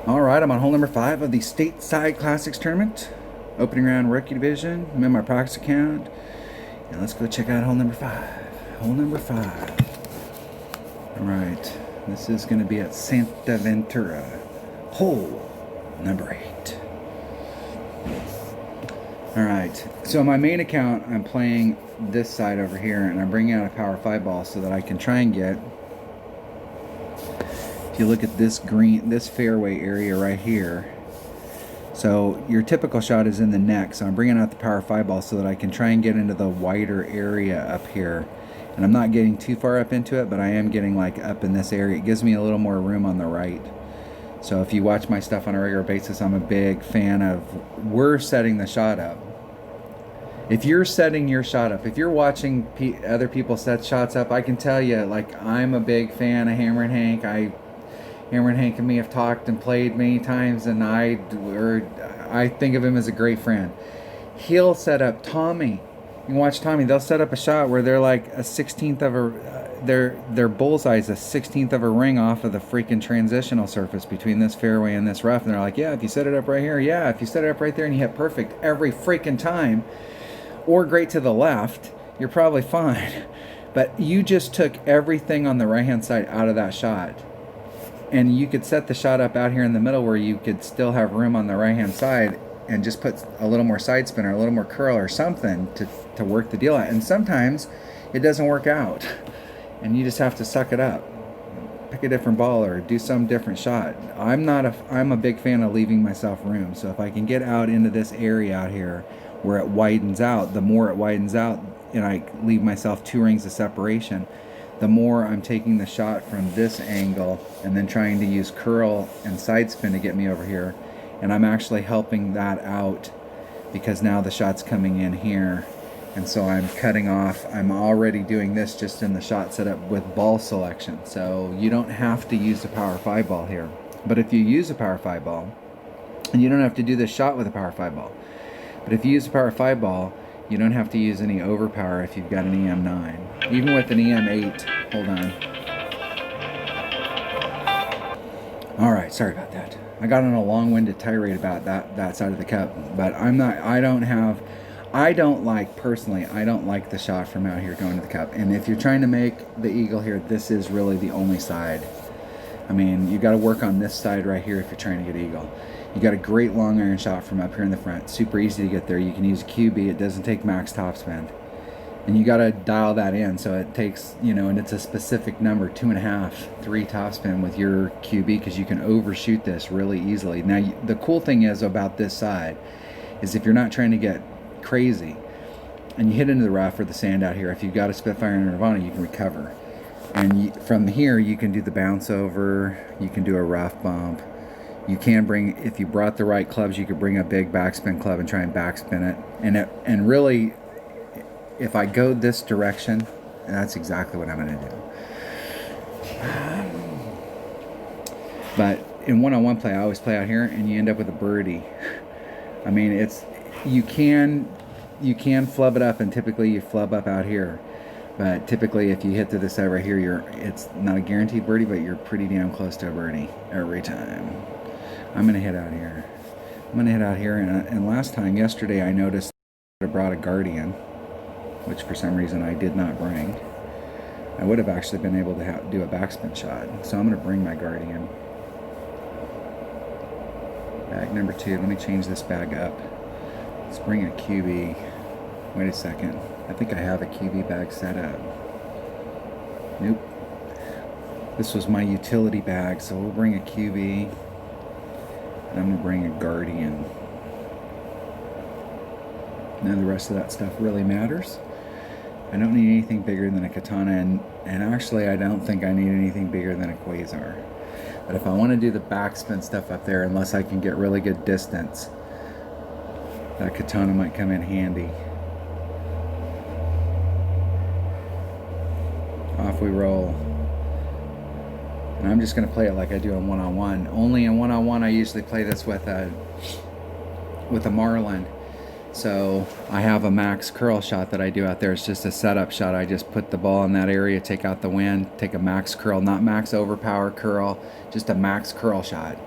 All right, I'm on hole number 5 of the Stateside Classics tournament. Opening round rookie division. I'm in my practice account. And let's go check out hole number 5. Hole number 5. All right, this is going to be at Santa Ventura. Hole number 8. All right, so on my main account, I'm playing this side over here, and I'm bringing out a power 5 ball so that I can try and get, if you look at this this fairway area right here, so your typical shot is in the neck, so I'm bringing out the power 5 ball so that I can try and get into the wider area up here. And I'm not getting too far up into it, but I am getting like up in this area. It gives me a little more room on the right. So if you watch my stuff on a regular basis, I'm a big fan of, we're setting the shot up. If you're setting your shot up, if you're watching other people set shots up, I can tell you, like, I'm a big fan of Hammer and Hank. Hammer and Hank and me have talked and played many times, and I think of him as a great friend. He'll set up Tommy. You can watch Tommy. They'll set up a shot where they're like a 16th of a, their bullseye's a 16th of a ring off of the freaking transitional surface between this fairway and this rough. And they're like, yeah, if you set it up right here, yeah, if you set it up right there and you hit perfect every freaking time, or great to the left, you're probably fine. But you just took everything on the right-hand side out of that shot. And you could set the shot up out here in the middle where you could still have room on the right-hand side and just put a little more side spin or a little more curl or something to work the deal out. And sometimes it doesn't work out, and you just have to suck it up. Pick a different ball or do some different shot. I'm a big fan of leaving myself room. So if I can get out into this area out here where it widens out, the more it widens out and I leave myself 2 rings of separation, the more I'm taking the shot from this angle and then trying to use curl and side spin to get me over here. And I'm actually helping that out because now the shot's coming in here. And so I'm cutting off. I'm already doing this just in the shot setup with ball selection. So you don't have to use the power 5 ball here. But if you use a power 5 ball, and you don't have to do this shot with a power 5 ball, but if you use a power 5 ball, you don't have to use any overpower if you've got an EM9. Even with an EM8, hold on. All right, sorry about that. I got on a long-winded tirade about that side of the cup, but I don't like the shot from out here going to the cup. And if you're trying to make the eagle here, this is really the only side. I mean, you got to work on this side right here if you're trying to get eagle. You got a great long iron shot from up here in the front. Super easy to get there. You can use a QB. It doesn't take max topspin. And you got to dial that in, so it takes, and it's a specific number, 2.5, 3 topspin with your QB, because you can overshoot this really easily. Now, the cool thing is about this side is if you're not trying to get crazy and you hit into the rough or the sand out here, if you've got a Spitfire and a Nirvana, you can recover. And from here, you can do the bounce over, you can do a rough bump. You can bring, if you brought the right clubs, you could bring a big backspin club and try and backspin it. And really, if I go this direction, and that's exactly what I'm going to do. But in one-on-one play, I always play out here, and you end up with a birdie. I mean, you can flub it up, and typically you flub up out here. But typically, if you hit to this side right here, it's not a guaranteed birdie, but you're pretty damn close to a birdie every time. I'm going to hit out here. And yesterday, I noticed I brought a Guardian, which for some reason I did not bring. I would have actually been able to do a backspin shot. So I'm going to bring my Guardian. Bag number 2. Let me change this bag up. Let's bring a QB. Wait a second. I think I have a QB bag set up. Nope. This was my utility bag, so we'll bring a QB. And I'm going to bring a Guardian. None of the rest of that stuff really matters. I don't need anything bigger than a Katana, and actually I don't think I need anything bigger than a Quasar. But if I want to do the backspin stuff up there, unless I can get really good distance, that Katana might come in handy. Off we roll. And I'm just going to play it like I do in one-on-one. Only in one-on-one I usually play this with a Marlin. So I have a max curl shot that I do out there. It's just a setup shot. I just put the ball in that area, take out the wind, take a max curl, not max overpower curl, just a max curl shot.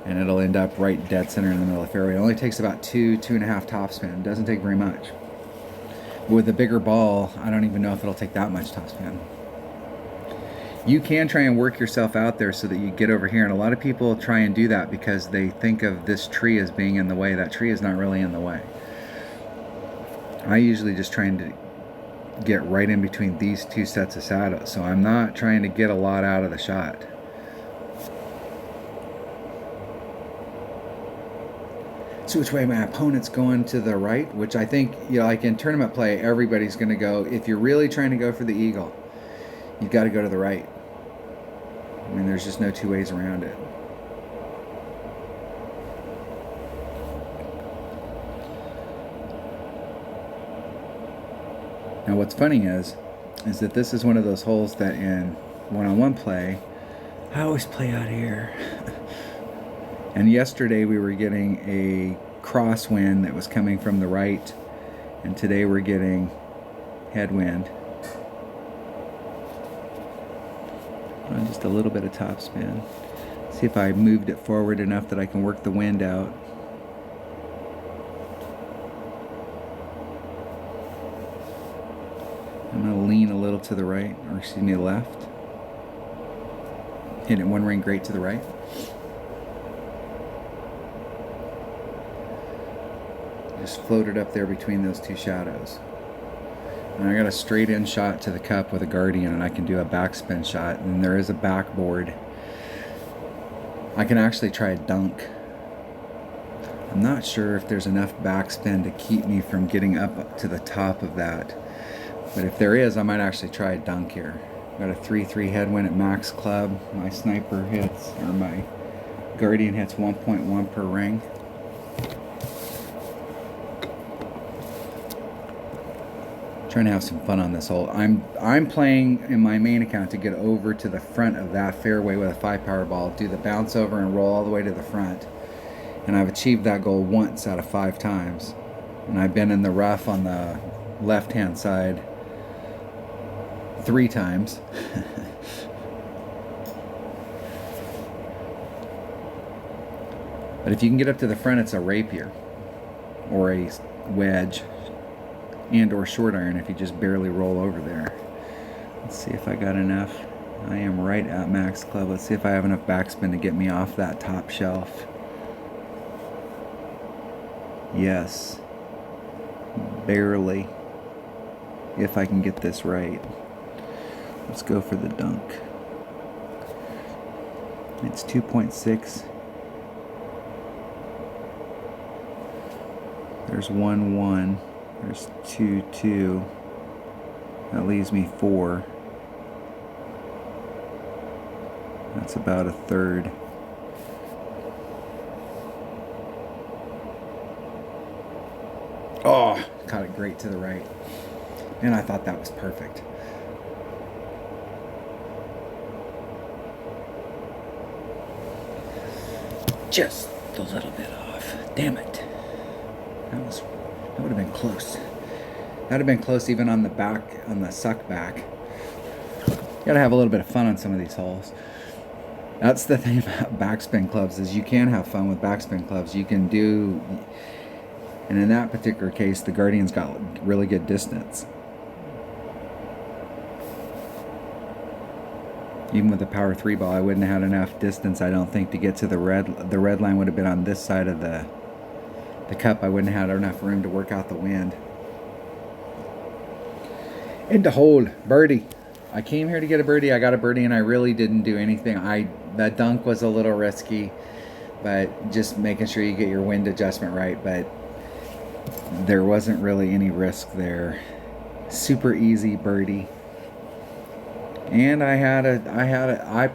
and it'll end up right dead center in the middle of the fairway. It only takes about 2.5 topspin. It doesn't take very much. With a bigger ball, I don't even know if it'll take that much topspin. You can try and work yourself out there so that you get over here, and a lot of people try and do that because they think of this tree as being in the way. That tree is not really in the way. I usually just trying to get right in between these two sets of shadows, so I'm not trying to get a lot out of the shot. So which way my opponent's going to the right, which I think, you know, like in tournament play, everybody's going to go, if you're really trying to go for the eagle, you've got to go to the right. I mean, there's just no two ways around it. Now what's funny is that this is one of those holes that in one-on-one play, I always play out here. And yesterday we were getting a crosswind that was coming from the right, and today we're getting headwind. Just a little bit of topspin. See if I moved it forward enough that I can work the wind out. I'm going to lean a little to the right, or excuse me, left. Hit it one ring great to the right. Just floated up there between those two shadows. And I got a straight in shot to the cup with a Guardian, and I can do a backspin shot, and there is a backboard. I can actually try a dunk. I'm not sure if there's enough backspin to keep me from getting up to the top of that, but if there is, I might actually try a dunk here. Got a 3-3 headwind at max club. My sniper hits, or my Guardian hits 1.1 per ring. Trying to have some fun on this hole. I'm playing in my main account to get over to the front of that fairway with a 5 power ball, do the bounce over and roll all the way to the front. And I've achieved that goal once out of 5 times. And I've been in the rough on the left-hand side 3 times. But if you can get up to the front, it's a rapier or a wedge, and or short iron if you just barely roll over there. Let's see if I got enough. I am right at max club. Let's see if I have enough backspin to get me off that top shelf. Yes. Barely. If I can get this right. Let's go for the dunk. It's 2.6. There's 1-1. There's 2-2. That leaves me 4. That's about a third. Oh, caught it great to the right. And I thought that was perfect. Just a little bit off. Damn it. That would have been close. That would have been close even on the back, on the suck back. You gotta have a little bit of fun on some of these holes. That's the thing about backspin clubs, is you can have fun with backspin clubs. You can do, and in that particular case, the Guardian's got really good distance. Even with the power 3 ball, I wouldn't have had enough distance, I don't think, to get to the red. The red line would have been on this side of the cup. I wouldn't have had enough room to work out the wind. Into hole, birdie. I came here to get a birdie. I got a birdie, and I really didn't do anything. That dunk was a little risky, but just making sure you get your wind adjustment right. But there wasn't really any risk there. Super easy birdie. And I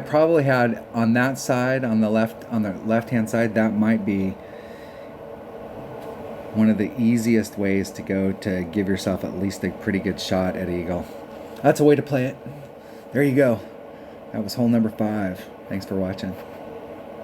probably had on that side, on the left-hand side, that might be one of the easiest ways to go to give yourself at least a pretty good shot at eagle. That's a way to play it. There you go. That was hole number 5. Thanks for watching.